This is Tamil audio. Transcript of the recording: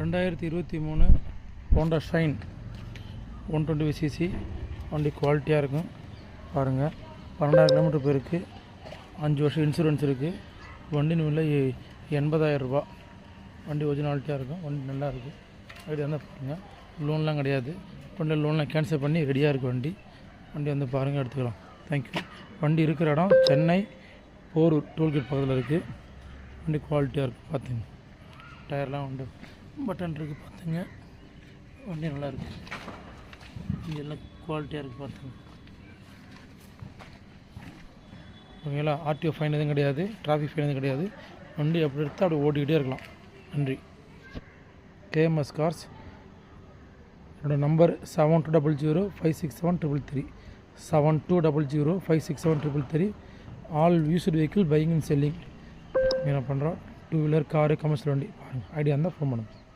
2023 ஹோண்டா ஷைன் 125 சிசி வண்டி குவாலிட்டியாக இருக்கும். பாருங்கள், 12,000 கிலோமீட்டர் போயிருக்கு. 5 வருஷம் இன்சூரன்ஸ் இருக்குது. வண்டியின் விலை 80,000 ரூபா. வண்டி ஒரிஜினாலிட்டியாக இருக்கும். வண்டி நல்லா இருக்குது. ஐடியா வந்து பாருங்கள். லோன்லாம் கிடையாது. வண்டி லோன்லாம் கேன்சல் பண்ணி ரெடியாக இருக்குது. வண்டி வந்து பாருங்கள், எடுத்துக்கலாம். தேங்க்யூ. வண்டி இருக்கிற இடம் சென்னை போரூர் டோல்கேட் பக்கத்தில் இருக்குது. வண்டி குவாலிட்டியாக இருக்குது. பார்த்துங்க, டயர்லாம் உண்டு, பட்டன் இருக்குது. பார்த்துங்க, வண்டி நல்லா இருக்குது. இங்கே எல்லாம் குவாலிட்டியாக இருக்குது. பார்த்துங்க. ஓகேங்களா? ஆர்டிஓ ஃபைன் எதுவும் கிடையாது, டிராஃபிக் ஃபைன் எதுவும் கிடையாது. வண்டி அப்படி எடுத்து அப்படி ஓட்டிக்கிட்டே இருக்கலாம். நன்றி. KMS cars. என்னோடய number 7200567333 7200567333. All used vehicle buying and selling என்ன பண்ணுறோம். 2 வீலர் காரு கமர்ஷியல் வண்டி. பாருங்கள், ஐடியா இருந்தால் ஃபோன் பண்ணுங்கள்.